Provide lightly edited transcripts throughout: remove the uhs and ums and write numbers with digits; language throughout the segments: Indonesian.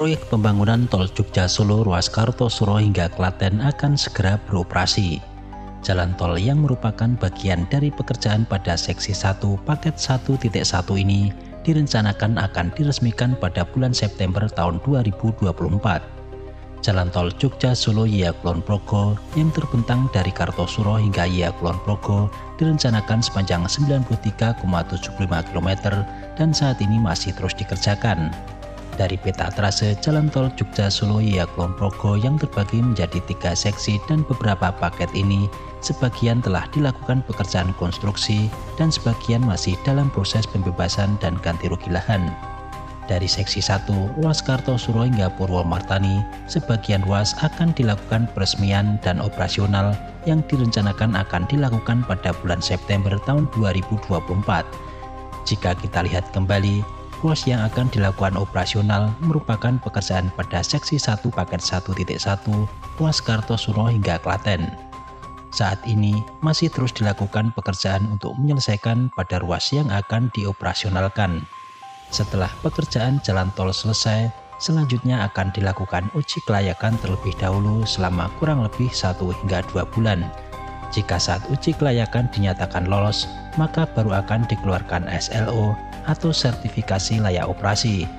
Proyek pembangunan Tol Jogja Solo ruas Kartosuro hingga Klaten akan segera beroperasi. Jalan tol yang merupakan bagian dari pekerjaan pada seksi 1 paket 1.1 ini direncanakan akan diresmikan pada bulan September tahun 2024. Jalan tol Jogja Solo Iya Kulon Progo yang terbentang dari Kartosuro hingga Iya Kulon Progo direncanakan sepanjang 93,75 km dan saat ini masih terus dikerjakan. Dari peta trase jalan tol Jogja Solo Iya Kulon Progo yang terbagi menjadi 3 seksi dan beberapa paket ini, sebagian telah dilakukan pekerjaan konstruksi dan sebagian masih dalam proses pembebasan dan ganti rugi lahan. Dari seksi 1 ruas Kartosuro hingga Purwomartani, sebagian ruas akan dilakukan peresmian dan operasional yang direncanakan akan dilakukan pada bulan September tahun 2024. Jika kita lihat kembali, ruas yang akan dilakukan operasional merupakan pekerjaan pada seksi 1 paket 1.1 ruas Kartosuro hingga Klaten. Saat ini masih terus dilakukan pekerjaan untuk menyelesaikan pada ruas yang akan dioperasionalkan. Setelah pekerjaan jalan tol selesai, selanjutnya akan dilakukan uji kelayakan terlebih dahulu selama kurang lebih 1 hingga 2 bulan. Jika saat uji kelayakan dinyatakan lolos, maka baru akan dikeluarkan SLO atau sertifikasi layak operasi.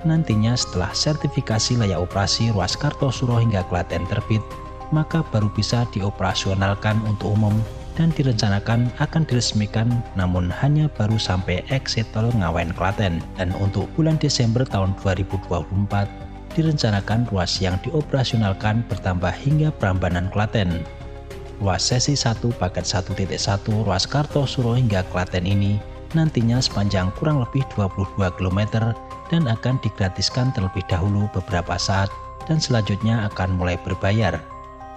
Nantinya setelah sertifikasi layak operasi ruas Kartosuro hingga Klaten terbit, maka baru bisa dioperasionalkan untuk umum dan direncanakan akan diresmikan, namun hanya baru sampai exit tol Ngawen Klaten. Dan untuk bulan Desember tahun 2024 direncanakan ruas yang dioperasionalkan bertambah hingga Prambanan Klaten. Ruas sesi 1 paket 1.1 ruas Kartosuro hingga Klaten ini nantinya sepanjang kurang lebih 22 km dan akan digratiskan terlebih dahulu beberapa saat dan selanjutnya akan mulai berbayar.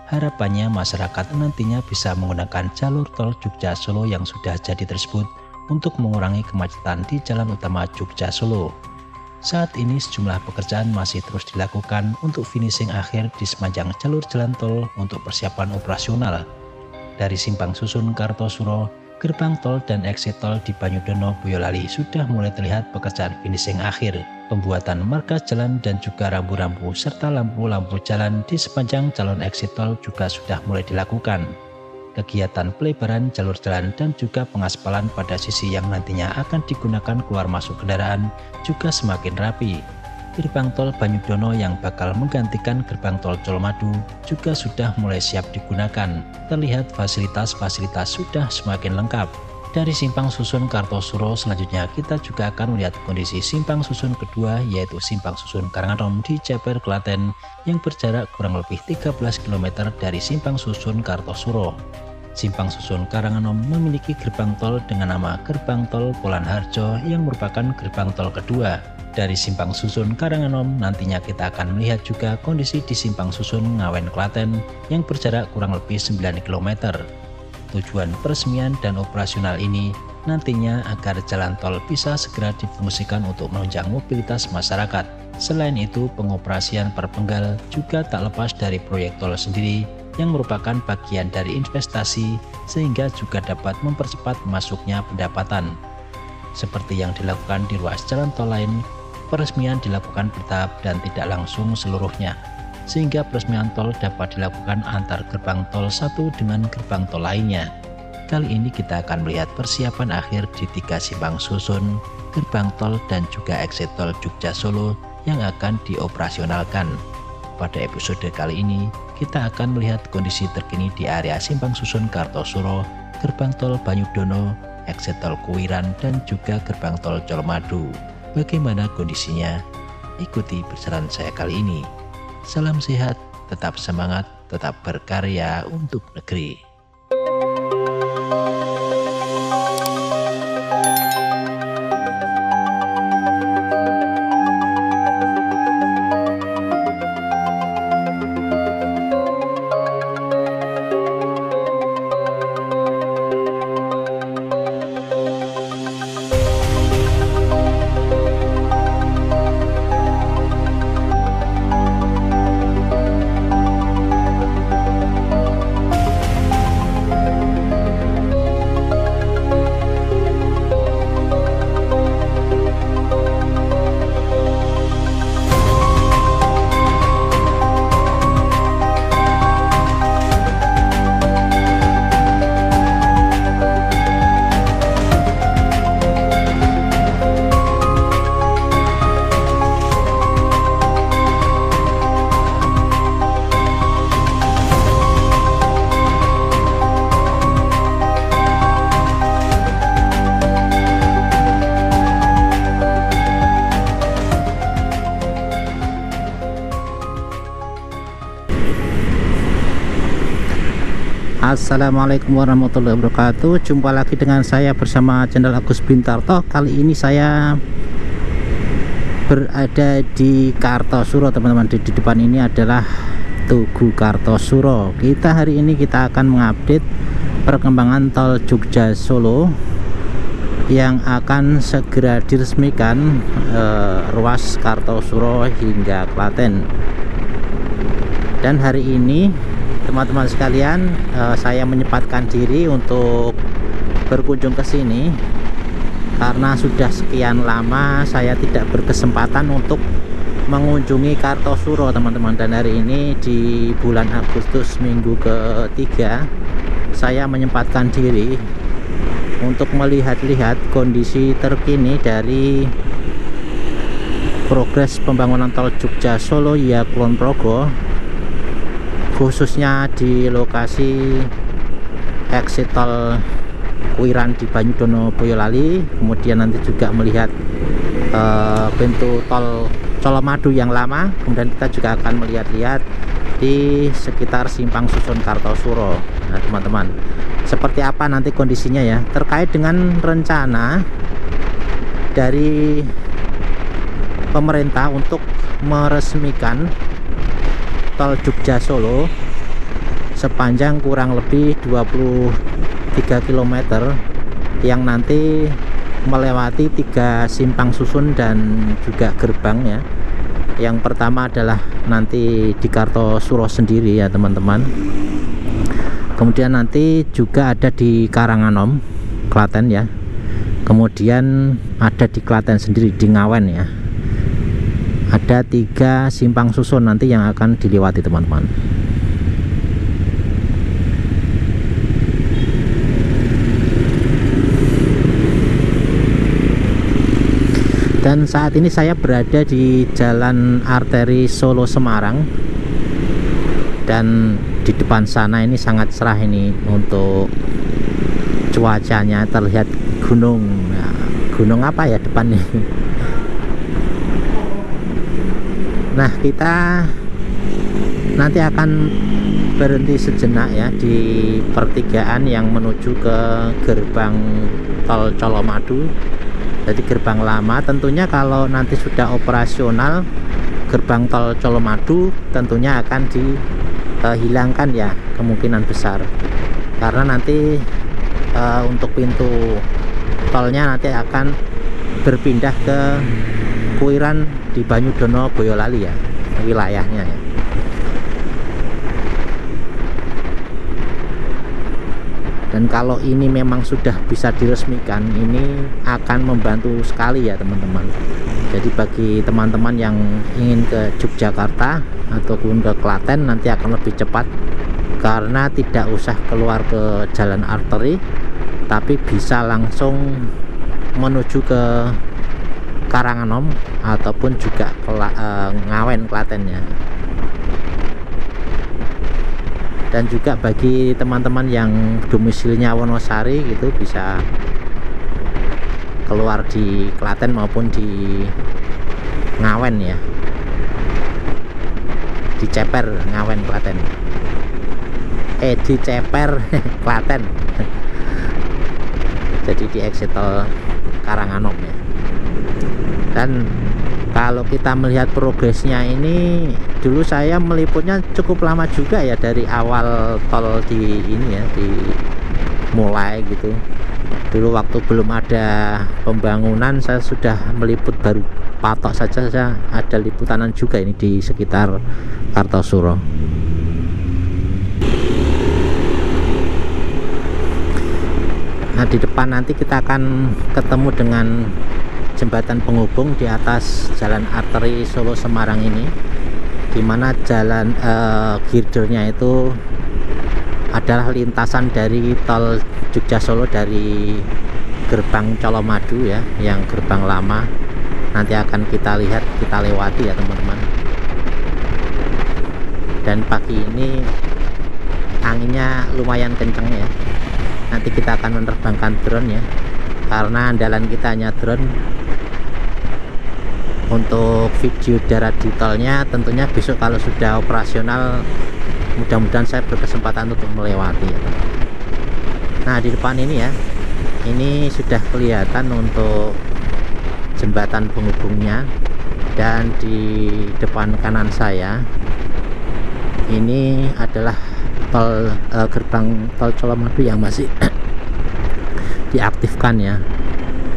Harapannya masyarakat nantinya bisa menggunakan jalur tol Jogja Solo yang sudah jadi tersebut untuk mengurangi kemacetan di jalan utama Jogja Solo. Saat ini sejumlah pekerjaan masih terus dilakukan untuk finishing akhir di sepanjang jalur jalan tol untuk persiapan operasional. Dari Simpang Susun Kartosuro, gerbang tol dan exit tol di Banyudono Boyolali sudah mulai terlihat pekerjaan finishing akhir. Pembuatan marka jalan dan juga rambu-rambu serta lampu-lampu jalan di sepanjang calon exit tol juga sudah mulai dilakukan. Kegiatan pelebaran jalur jalan dan juga pengaspalan pada sisi yang nantinya akan digunakan keluar masuk kendaraan juga semakin rapi. Gerbang tol Banyudono yang bakal menggantikan gerbang tol Colomadu juga sudah mulai siap digunakan. Terlihat fasilitas-fasilitas sudah semakin lengkap. Dari Simpang Susun Kartosuro selanjutnya kita juga akan melihat kondisi Simpang Susun kedua, yaitu Simpang Susun Karanganom di Ceper Klaten yang berjarak kurang lebih 13 km dari Simpang Susun Kartosuro. Simpang Susun Karanganom memiliki gerbang tol dengan nama Gerbang Tol Polanharjo yang merupakan gerbang tol kedua. Dari Simpang Susun Karanganom nantinya kita akan melihat juga kondisi di Simpang Susun Ngawen Klaten yang berjarak kurang lebih 9 km. Tujuan peresmian dan operasional ini nantinya agar jalan tol bisa segera difungsikan untuk menunjang mobilitas masyarakat. Selain itu, pengoperasian perpenggal juga tak lepas dari proyek tol sendiri yang merupakan bagian dari investasi sehingga juga dapat mempercepat masuknya pendapatan. Seperti yang dilakukan di ruas jalan tol lain, peresmian dilakukan bertahap dan tidak langsung seluruhnya, sehingga peresmian tol dapat dilakukan antar gerbang tol satu dengan gerbang tol lainnya. Kali ini kita akan melihat persiapan akhir di 3 simpang susun, gerbang tol dan juga exit tol Jogja Solo yang akan dioperasionalkan. Pada episode kali ini, kita akan melihat kondisi terkini di area simpang susun Kartosuro, gerbang tol Banyudono, exit tol Kuwiran dan juga gerbang tol Colomadu. Bagaimana kondisinya? Ikuti perjalanan saya kali ini. Salam sehat, tetap semangat, tetap berkarya untuk negeri. Assalamualaikum warahmatullahi wabarakatuh. Jumpa lagi dengan saya bersama channel Agus Bintarto. Kali ini saya berada di Kartosuro, teman-teman. Di depan ini adalah Tugu Kartosuro. Hari ini kita akan mengupdate perkembangan tol Jogja Solo yang akan segera diresmikan, ruas Kartosuro hingga Klaten. Dan hari ini teman-teman sekalian, saya menyempatkan diri untuk berkunjung ke sini karena sudah sekian lama saya tidak berkesempatan untuk mengunjungi Kartosuro, teman-teman. Dan hari ini di bulan Agustus, minggu ketiga, saya menyempatkan diri untuk melihat-lihat kondisi terkini dari progres pembangunan tol Jogja Solo ya Kulon Progo, khususnya di lokasi exit tol Kuiran di Banyudono Boyolali. Kemudian nanti juga melihat pintu tol Colomadu yang lama. Kemudian kita juga akan melihat-lihat di sekitar Simpang Susun Kartosuro. Nah, teman-teman, seperti apa nanti kondisinya ya, terkait dengan rencana dari pemerintah untuk meresmikan tol Jogja Solo sepanjang kurang lebih 23 km yang nanti melewati 3 simpang susun dan juga gerbang ya. Yang pertama adalah nanti di Kartosuro sendiri ya, teman-teman. Kemudian nanti juga ada di Karanganom, Klaten ya. Kemudian ada di Klaten sendiri, di Ngawen ya. Ada 3 simpang susun nanti yang akan dilewati, teman-teman. Dan saat ini saya berada di jalan arteri Solo Semarang, dan di depan sana ini sangat cerah ini untuk cuacanya, terlihat gunung. Nah, gunung apa ya depannya? Nah, kita nanti akan berhenti sejenak ya di pertigaan yang menuju ke gerbang tol Colomadu. Jadi gerbang lama. Tentunya kalau nanti sudah operasional gerbang tol Colomadu tentunya akan dihilangkan ya, kemungkinan besar, karena nanti untuk pintu tolnya nanti akan berpindah ke Kuiran di Banyudono Boyolali ya, wilayahnya ya. Dan kalau ini memang sudah bisa diresmikan, ini akan membantu sekali ya, teman-teman. Jadi bagi teman-teman yang ingin ke Yogyakarta ataupun ke Klaten nanti akan lebih cepat, karena tidak usah keluar ke jalan arteri, tapi bisa langsung menuju ke Karanganom ataupun juga Ngawen, Klaten ya. Dan juga bagi teman-teman yang domisilinya Wonosari gitu, bisa keluar di Klaten maupun di Ngawen ya, di Ceper Ngawen Klaten, di Ceper Klaten. Jadi di exit tol Karanganom ya. Dan kalau kita melihat progresnya ini, dulu saya meliputnya cukup lama juga ya, dari awal tol di ini ya, dimulai gitu. Dulu waktu belum ada pembangunan saya sudah meliput, baru patok saja saya ada liputanan juga ini di sekitar Kartosuro. Nah, di depan nanti kita akan ketemu dengan jembatan penghubung di atas jalan arteri Solo Semarang ini, dimana jalan girdernya itu adalah lintasan dari tol Jogja Solo dari gerbang Colomadu ya, yang gerbang lama. Nanti akan kita lihat, kita lewati ya, teman-teman. Dan pagi ini anginnya lumayan kencang ya. Nanti kita akan menerbangkan drone ya, karena andalan kita hanya drone. Untuk video darat di tolnya tentunya besok kalau sudah operasional mudah-mudahan saya berkesempatan untuk melewati ya. Nah di depan ini ya, ini sudah kelihatan untuk jembatan penghubungnya, dan di depan kanan saya ini adalah tol gerbang tol Colomadu yang masih diaktifkan ya.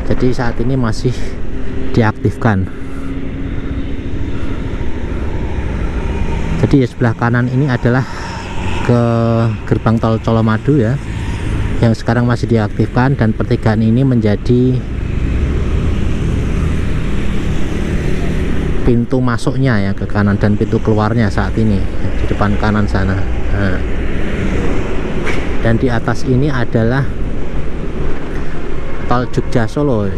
Jadi saat ini masih diaktifkan. Jadi sebelah kanan ini adalah ke gerbang tol Colomadu ya, yang sekarang masih diaktifkan, dan pertigaan ini menjadi pintu masuknya ya ke kanan, dan pintu keluarnya saat ini di depan kanan sana. Nah, dan di atas ini adalah tol Jogja Solo.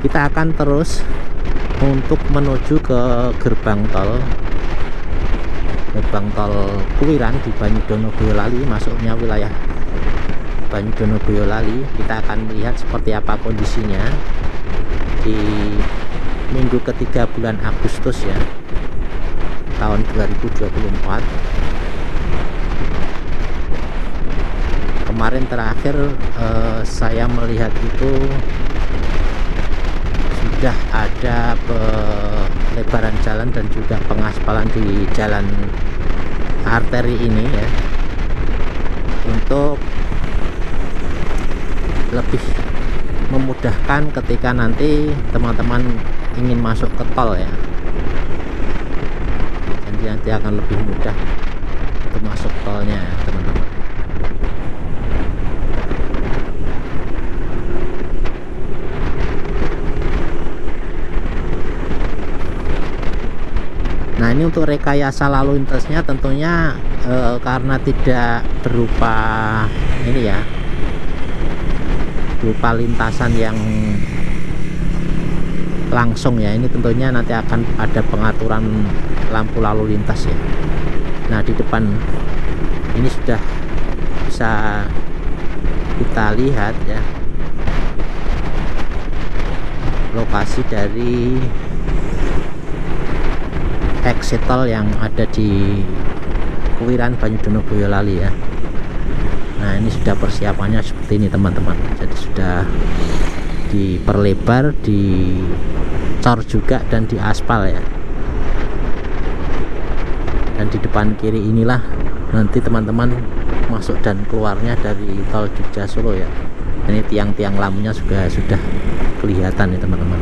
Kita akan terus untuk menuju ke gerbang tol Kuwiran di Banyudono Boyolali, masuknya wilayah Banyudono Boyolali. Kita akan melihat seperti apa kondisinya di minggu ketiga bulan Agustus ya, tahun 2024. Kemarin terakhir saya melihat itu sudah ada pelebaran jalan dan juga pengaspalan di jalan arteri ini ya, untuk lebih memudahkan ketika nanti teman-teman ingin masuk ke tol ya. Jadi nanti akan lebih mudah untuk masuk tolnya ya, teman-teman. Nah ini untuk rekayasa lalu lintasnya tentunya karena tidak berupa ini ya, berupa lintasan yang langsung ya, ini tentunya nanti akan ada pengaturan lampu lalu lintas ya. Nah di depan ini sudah bisa kita lihat ya lokasi dari exit tol yang ada di Kuwiran Banyudono Boyolali ya. Nah ini sudah persiapannya seperti ini teman-teman, jadi sudah diperlebar, dicor juga, dan diaspal ya. Dan di depan kiri inilah nanti teman-teman masuk dan keluarnya dari tol Jogja Solo ya. Ini tiang-tiang lampunya juga sudah kelihatan ya teman-teman.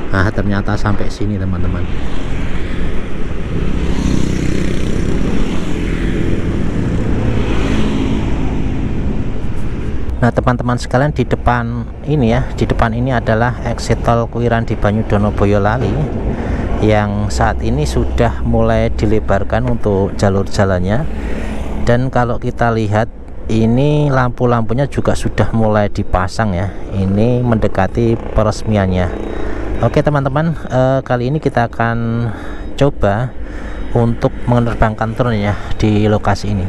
Nah ternyata sampai sini teman-teman. Nah teman-teman sekalian, di depan ini ya, di depan ini adalah exit tol Kuwiran di Banyudono Boyolali yang saat ini sudah mulai dilebarkan untuk jalur jalannya. Dan kalau kita lihat ini lampu-lampunya juga sudah mulai dipasang ya, ini mendekati peresmiannya. Oke teman-teman, kali ini kita akan coba untuk menerbangkan drone ya di lokasi ini.